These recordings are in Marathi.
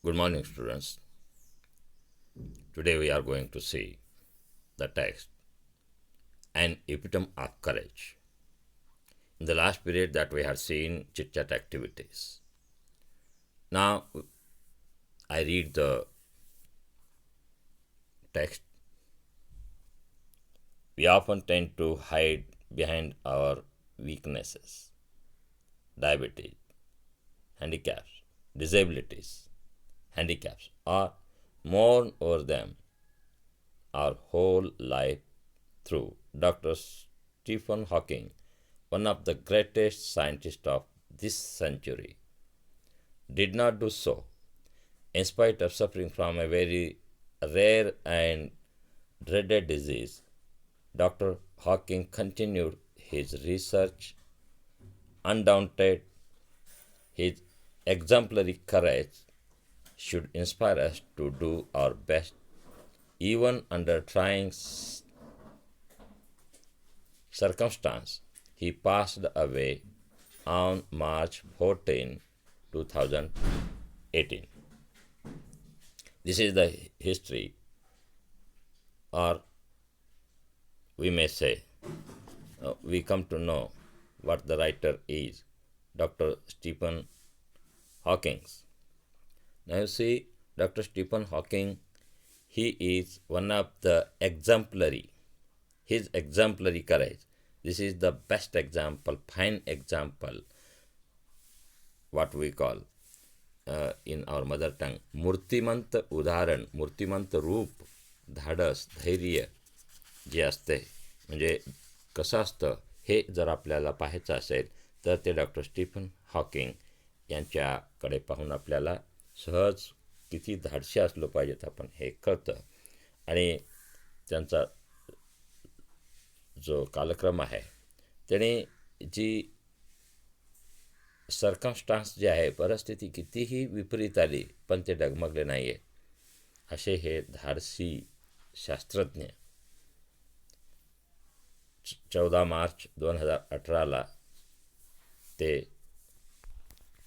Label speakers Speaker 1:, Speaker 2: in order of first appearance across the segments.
Speaker 1: Good morning, students. Today we are going to see the text, An Epitome of Courage. In the last period that we have seen chit-chat activities. Now I read the text. We often tend to hide behind our weaknesses, diabetes, handicaps, disabilities, handicaps, or mourn over them our whole life through. Dr. Stephen Hawking, one of the greatest scientists of this century, did not do so. In spite of suffering from a very rare and dreaded disease, Dr. Hawking continued his research undaunted. His exemplary courage should inspire us to do our best even under trying circumstances. He passed away on March 14, 2018. This is the history, or we may say, we come to know what the writer is, Dr. Stephen Hawking. Now you see, Dr. Stephen Hawking, he is one of the his exemplary courage. This is the best example, fine example, what we call in our mother tongue, मूर्तिमंत उदाहरण, मूर्तिमंत रूप, धाडस, धैर्य जे असते, म्हणजे कसं असतं हे जर आपल्याला पाहायचं असेल तर ते डॉक्टर स्टीफन हॉकिंग यांच्याकडे पाहून आपल्याला सहज किती धाडशी असलो पाहिजेत आपण हे कळतं. आणि त्यांचा जो कालक्रम आहे त्याने जी सर्कमस्टान्स जे आहे, परिस्थिती कितीही विपरीत आली पण ते डगमगले नाही आहे, असे हे धाडसी शास्त्रज्ञ 14 मार्च 2018 ते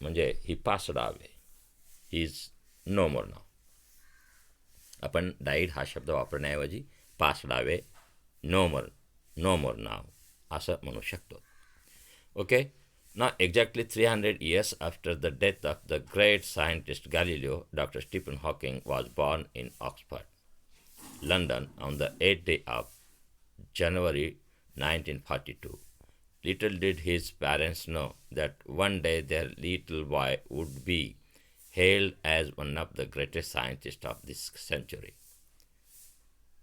Speaker 1: म्हणजे he passed away, he is no more now. आपण डाईड हा शब्द वापरण्याऐवजी passed away, no more now असं म्हणू शकतो. Okay. Now, exactly 300 years after the death of the great scientist Galileo, Dr. Stephen Hawking was born in Oxford, London on the 8th day of January 1942. Little did his parents know that one day their little boy would be hailed as one of the greatest scientists of this century.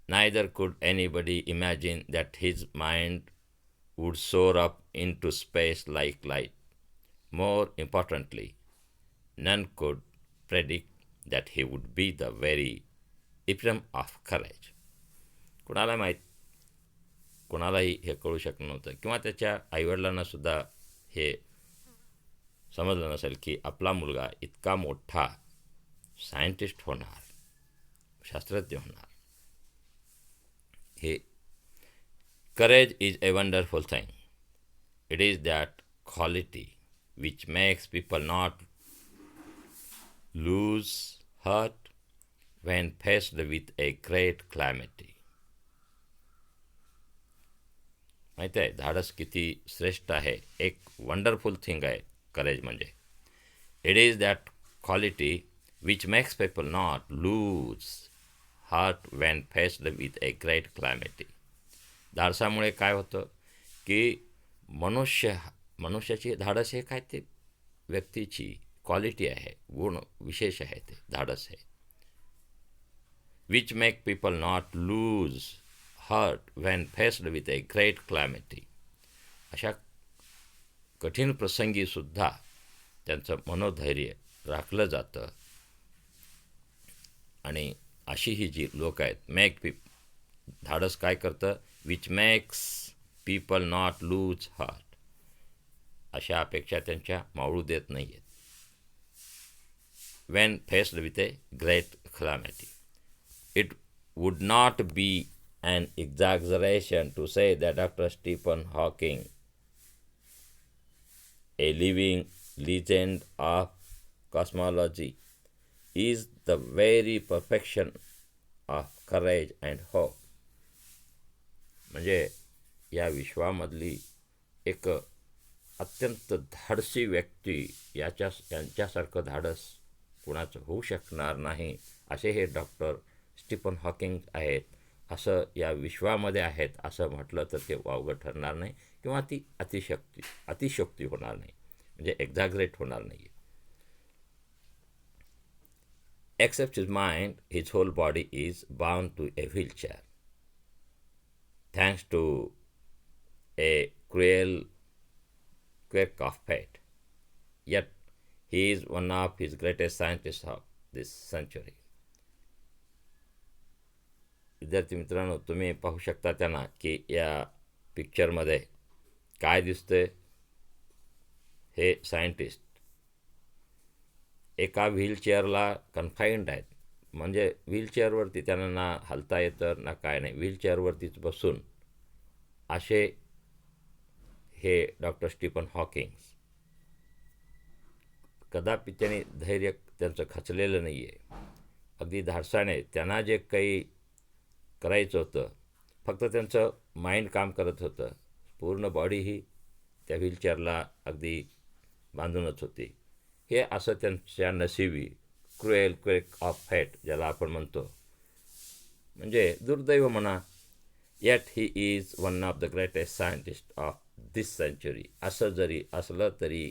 Speaker 1: Neither could anybody imagine that his mind would soar up into space like light. More importantly, none could predict that he would be the very epitome of courage. कोणालाही हे कळू शकलं नव्हतं, किंवा त्याच्या आईवडिलांना सुद्धा हे समजलं नसेल की आपला मुलगा इतका मोठा सायंटिस्ट होणार, शास्त्रज्ञ होणार. हे courage is a wonderful thing. It is that quality which makes people not lose heart when faced with a great calamity. माहिती आहे धाडस किती श्रेष्ठ आहे, एक वंडरफुल थिंग आहे करेज म्हणजे. It is that quality which makes people not lose heart when faced with a great calamity. धाडसामुळे काय होतं की मनुष्याची धाडस हे काय, ते व्यक्तीची क्वालिटी आहे, गुण विशेष आहे, ते धाडस आहे. Which make people not lose heart when faced with a great calamity. अशा कठीण प्रसंगीसुद्धा त्यांचं मनोधैर्य राखलं जातं. आणि अशी ही जी लोक आहेत, धाडस काय करतं, which makes people not lose heart, अशा अपेक्षा त्यांच्या मावळू देत नाही आहेत. Wien faced with a great calamity. It would not be an exaggeration to say that Dr. Stephen Hawking, a living legend of cosmology, is the very perfection of courage and hope. म्हणजे या विश्वामधली एक अत्यंत धाडसी व्यक्ती यांच्यासारखं धाडस कुणाचं होऊ शकणार नाही असे हे डॉक्टर स्टीफन हॉकिंग आहेत, असं या विश्वामध्ये आहेत असं म्हटलं तर ते वावगं ठरणार नाही किंवा ती अतिशयोक्ती होणार नाही, म्हणजे एक्झॅगरेट होणार नाही. Except his mind, his whole body is bound to a wheelchair. Thanks to a cruel quirk of fate. Yet, he is one of his greatest scientists of this century. विद्यार्थी मित्रांनो, तुम्ही पाहू शकता त्यांना की या पिक्चरमध्ये काय दिसतंय. हे सायंटिस्ट एका व्हीलचेअरला कन्फाईंड आहेत, म्हणजे व्हीलचेअरवरती त्यांना ना हलता येतं ना काय नाही, व्हीलचेअरवरतीच बसून असे हे डॉक्टर स्टीफन हॉकिंग्स. कदापि त्यांनी धैर्य त्यांचं खचलेलं नाही आहे. अगदी धाडसाने त्यांना जे काही करायचं होतं, फक्त त्यांचं माइंड काम करत होतं. पूर्ण बॉडी ही त्या व्हीलचेअरला अगदी बांधूनच होती. हे असं त्यांच्या नशिबी क्रुएल क्विक ऑफ फेट ज्याला आपण म्हणतो, म्हणजे दुर्दैव म्हणा. Yet he is one of the greatest scientist of this century. असं जरी असलं तरी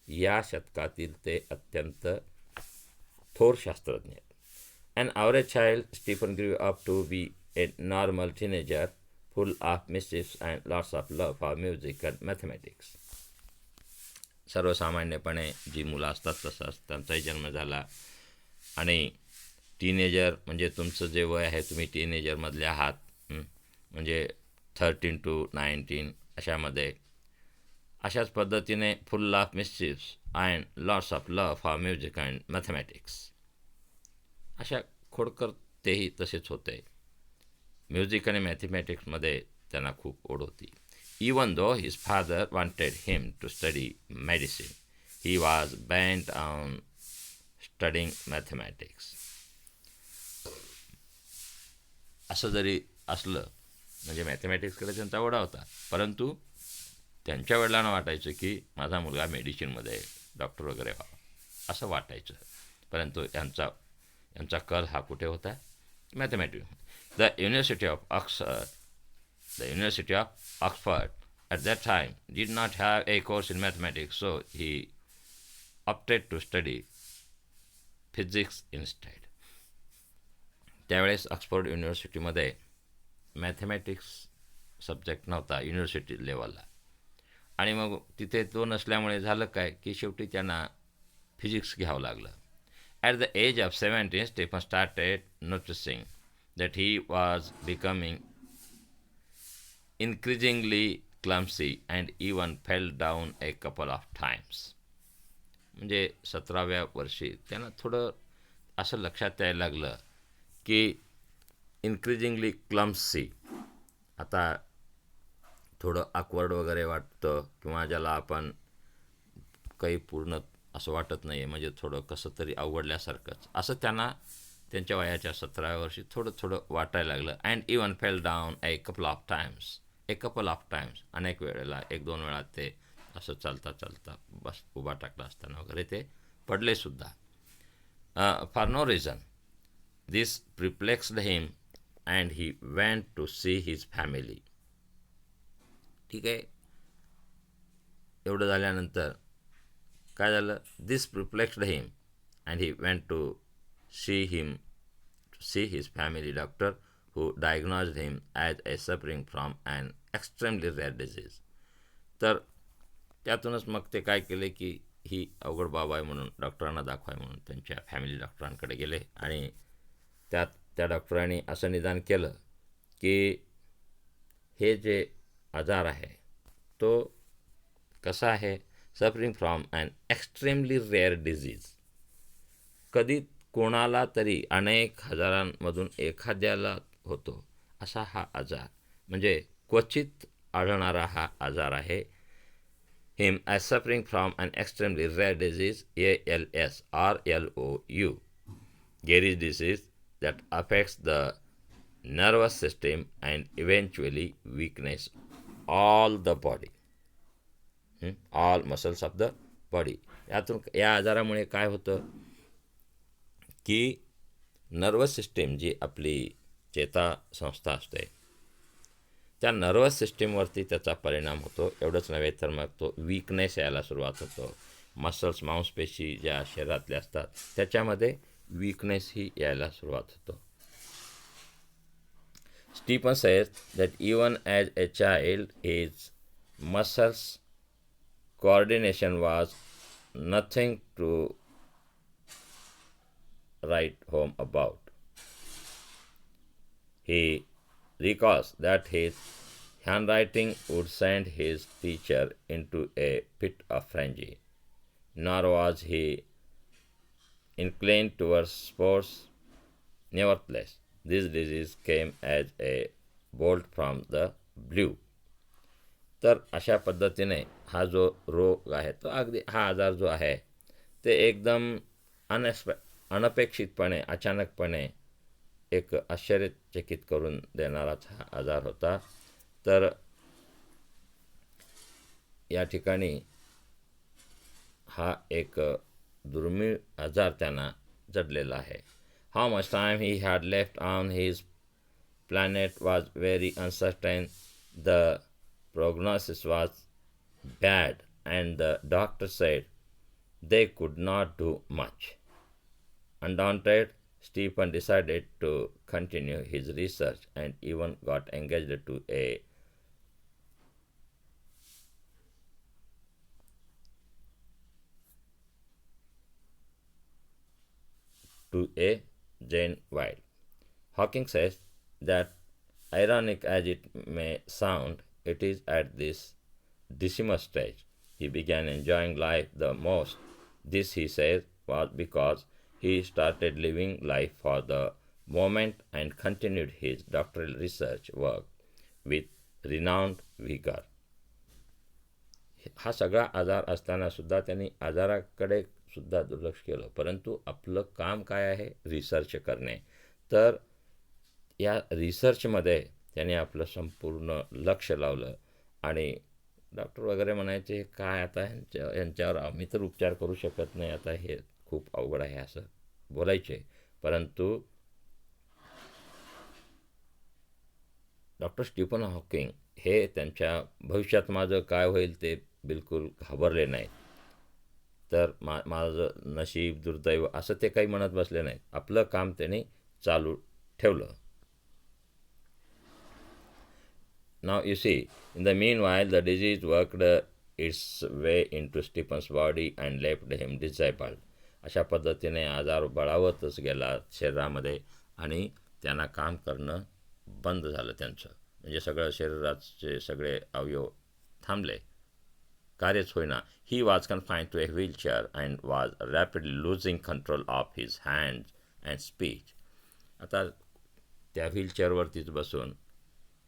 Speaker 1: या शतकातील ते अत्यंत थोर शास्त्रज्ञ आहेत. An average child, Stephen grew up to be a normal teenager, full of mischief and lots of love for music and mathematics. सर्वसामान्यपणे जी मुलं असतात तसंच त्यांचाही जन्म झाला आणि टीनेजर म्हणजे तुमचं जे वय आहे, तुम्ही टीनेजरमधले आहात, म्हणजे 13 to 19 अशामध्ये. अशाच पद्धतीने full of mischiefs and lots of love for music and mathematics. अशा खोडकर तेही तसेच होते. म्युझिक आणि मॅथमॅटिक्समध्ये त्यांना खूप ओढ होती. Even though his father wanted him to study medicine, he was bent on studying mathematics. असं जरी असलं, म्हणजे मॅथमॅटिक्सकडे त्यांचा ओढा होता, परंतु त्यांच्या वडिलांना वाटायचं की माझा मुलगा मेडिसिनमध्ये डॉक्टर वगैरे व्हावा असं वाटायचं. परंतु यांचा कल हा कुठे होता? Mathematics. The University of Oxford at that time did not have a course in mathematics, so he opted to study physics instead. त्यावेळेस ऑक्सफोर्ड युनिव्हर्सिटीमध्ये मॅथमॅटिक्स सब्जेक्ट नव्हता युनिव्हर्सिटी लेवलला, आणि मग तिथे तो नसल्यामुळे झालं काय की शेवटी त्यांना फिजिक्स घ्यावं लागलं. At the age of 17, Stephen started noticing that he was becoming increasingly clumsy and even fell down a couple of times. म्हणजे 17व्या वर्षी त्यांना थोडं असं लक्षात यायला लागलं की इन्क्रीजिंगली क्लम्सी, आता थोडं ऑकवर्ड वगैरे वाटतं किंवा ज्याला आपण काही पूर्ण असं वाटत नाही आहे, म्हणजे थोडं कसं तरी अवघडल्यासारखंच असं त्यांना त्यांच्या वयाच्या 17व्या वर्षी थोडं थोडं वाटायला लागलं. And even fail down a couple of times, अनेक वेळेला 1-2 वेळा ते असं चालता बस उभा टाकला असताना वगैरे ते पडलेसुद्धा. For no reason this perplexed him and he went to see his family. ठीक आहे, एवढं झाल्यानंतर काय झालं? This perplexed him and he went to see his family doctor, who diagnosed him as a suffering from an extremely rare disease. तर त्यातूनच मग ते काय केले की ही अवघड बाब आहे म्हणून डॉक्टरांना दाखवाय म्हणून त्यांच्या फॅमिली डॉक्टरांकडे गेले, आणि त्या डॉक्टरांनी असं निदान केलं की हे जे आजार आहे तो कसा आहे? Suffering from an extremely rare disease. कधी कोणाला तरी अनेक हजारांमधून एखाद्याला होतो असा हा आजार, म्हणजे क्वचित आढळणारा हा आजार आहे. Him as suffering from an extremely rare disease ALS RLOU. Gary's disease that affects the nervous system and eventually weakness all the body, all muscles of the body. यातून या आजारामुळे काय होतं की नर्वस सिस्टीम जी आपली चेतासंस्था असते त्या नर्वस सिस्टीमवरती त्याचा परिणाम होतो. एवढंच नव्हे तर मग तो वीकनेस यायला सुरुवात होतो. मसल्स मांसपेशी ज्या शरीरातल्या असतात त्याच्यामध्ये वीकनेसही यायला सुरुवात होतो. Stephen says that even as a child, his muscles coordination was nothing to write home about. He recalls that his handwriting would send his teacher into a pit of frenzy. Nor was he inclined towards sports. Nevertheless, this disease came as a bolt from the blue. तर अशा पद्धतीने हा जो रोग आहे तो अगदी हा आजार जो आहे ते एकदम अनपेक्षितपणे अचानकपणे एक आश्चर्यचकित करून देणाराच हा आजार होता. तर या ठिकाणी हा एक दुर्मिळ आजार त्यांना जडलेला आहे. How much time he had left on his planet was very uncertain. The prognosis was bad, and the doctor said they could not do much. Undaunted, Stephen decided to continue his research and even got engaged to a Jane Wilde. Hawking says that, ironic as it may sound, it is at this decimal stage he began enjoying life the most. This, he says, was because he started living life for the moment and continued his doctoral research work with renowned vigor. हा सगळा आजार असताना सुद्धा त्यांनी आजाराकडे सुद्धा दुर्लक्ष केलं, परंतु आपलं काम काय आहे रिसर्च करणे. तर या रिसर्चमध्ये त्याने आपलं संपूर्ण लक्ष लावलं आणि डॉक्टर वगैरे म्हणायचे काय आता यांच्यावर आम्ही तर उपचार करू शकत नाही, आता हे खूप अवघड आहे असं बोलायचे. परंतु डॉक्टर स्टीफन हॉकिंग हे त्यांच्या भविष्यात माझं काय होईल ते बिलकुल घाबरले नाहीत. तर माझं नशीब दुर्दैव असं ते काही म्हणत बसले नाहीत. आपलं काम त्यांनी चालू ठेवलं. Now you see, in the meanwhile, the disease worked its way into Stephen's body and left him disabled. अशा पद्धतीने आजार बळावतच गेला शरीरामध्ये आणि त्यांना काम करणं बंद झालं त्यांचं. म्हणजे सगळं शरीराचे सगळे अवयव थांबले, कार्यच होईना. He was confined to a wheelchair and was rapidly losing control of his hands and speech. आता त्या व्हीलचेअरवरतीच बसून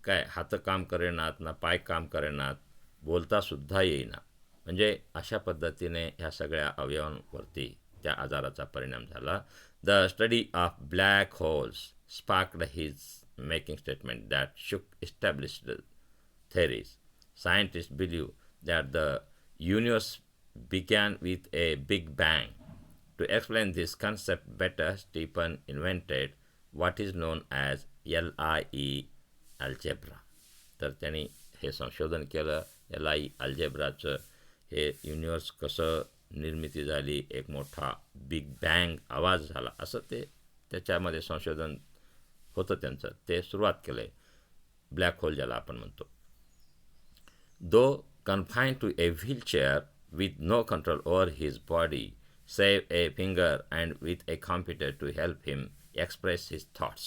Speaker 1: काय हात काम करेनात ना पाय काम करेनात, बोलतासुद्धा येईना. म्हणजे अशा पद्धतीने ह्या सगळ्या अवयवांवरती त्या आजाराचा परिणाम झाला. The study of black holes sparked his making statement that shook established theories. Scientists believe that the universe began with a big bang. To explain this concept better, Stephen invented what is known as LIE algebra. तर त्यांनी हे संशोधन केलं. LIE अल्जेब्राचं हे युनिवर्स कसं निर्मिती झाली, एक मोठा बिग बँग आवाज झाला असं ते त्याच्यामध्ये संशोधन होतं त्यांचं. ते सुरुवात केलं आहे ब्लॅक होल ज्याला आपण म्हणतो. दो confined to a wheelchair with no control over his body, save a finger and with a computer to help him express his thoughts.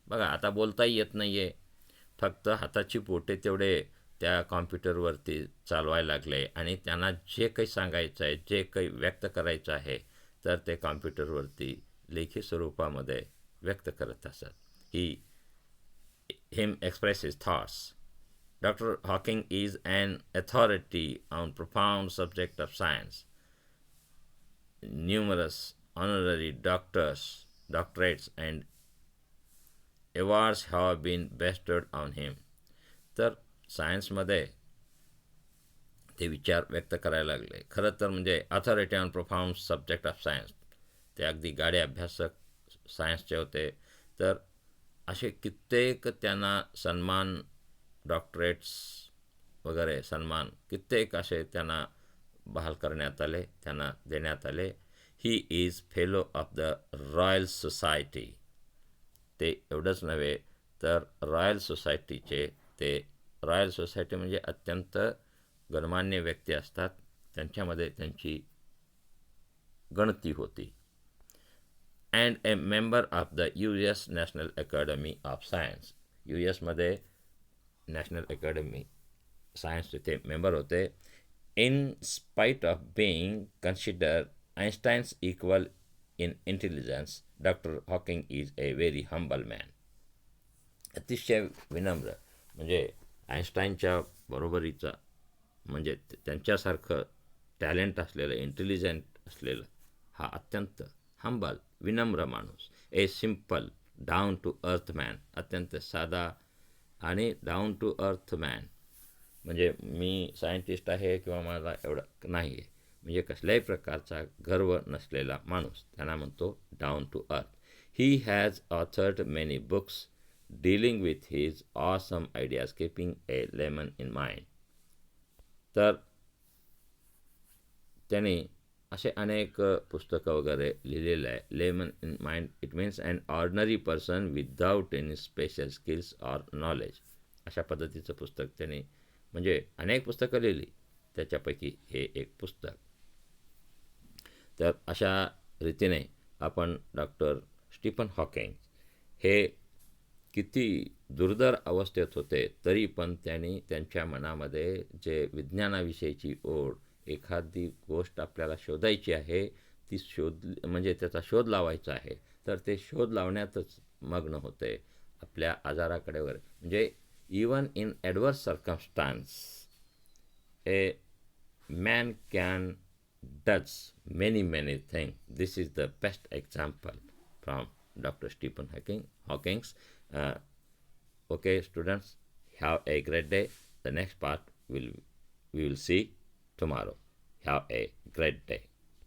Speaker 1: बघा आता बोलताही येत नाही आहे, फक्त हाताची बोटे तेवढे त्या कॉम्प्युटरवरती चालवायला लागले आणि त्यांना जे काही सांगायचं आहे, जे काही व्यक्त करायचं आहे तर ते कॉम्प्युटरवरती लेखी स्वरूपामध्ये व्यक्त करत असत. Him express his thoughts. Dr. Hawking is an authority on profound subject of science. Numerous honorary doctors doctorates and awards have been bestowed on him. तर सायन्समध्ये ते विचार व्यक्त करायला लागले. खरं तर म्हणजे authority on profound subject of science, ते अगदी गाडे अभ्यासक सायन्सचे होते. तर असे कित्येक त्यांना सन्मान, डॉक्टरेट्स वगैरे सन्मान कित्येक असे त्यांना बहाल करण्यात आले, त्यांना देण्यात आले. He is fellow of the royal society. ते एवढंच नव्हे तर रॉयल सोसायटीचे, ते रॉयल सोसायटी म्हणजे अत्यंत गणमान्य व्यक्ती असतात, त्यांच्यामध्ये त्यांची गणती होती. And a member of the US national academy of science. US मध्ये नॅशनल अकॅडमी सायन्सचे ते मेंबर होते. In spite of being considered Einstein's equal in intelligence, doctor Hawking is a very humble man. अतिशय विनम्र, म्हणजे आइन्स्टाईनच्या बरोबरीचा, म्हणजे त्यांच्यासारखं टॅलेंट असलेलं, इंटेलिजंट असलेलं, हा अत्यंत हंबल, विनम्र माणूस. A simple down to earth man. अत्यंत साधा आणि डाऊन टू अर्थ मॅन. म्हणजे मी सायंटिस्ट आहे किंवा मला एवढं नाही आहे, म्हणजे कसल्याही प्रकारचा गर्व नसलेला माणूस, त्यांना म्हणतो down to earth. He has authored many books dealing with his awesome ideas, keeping a lemon in mind. तर त्यांनी असे अनेक पुस्तकं वगैरे लिहिलेलं आहे. Lemon in mind, it means an ordinary person without any special skills or knowledge. अशा पद्धतीचं पुस्तक त्यांनी, म्हणजे अनेक पुस्तकं लिहिली, त्याच्यापैकी हे एक पुस्तक. तर अशा रीतीने आपण डॉक्टर स्टीफन हॉकिंग हे किती दुर्धर अवस्थेत होते, तरी पण त्यांनी त्यांच्या मनामध्ये जे विज्ञानाविषयीची ओढ, एखादी गोष्ट आपल्याला शोधायची आहे, ती म्हणजे त्याचा शोध लावायचा आहे, तर ते शोध लावण्यातच मग्न होते, आपल्या आजाराकडे वगैरे. म्हणजे even in adverse circumstances A man can does many things. This is the best example from Dr. Stephen Hawking's. Okay, students, have a great day. The next part we will see tomorrow. Have a great day.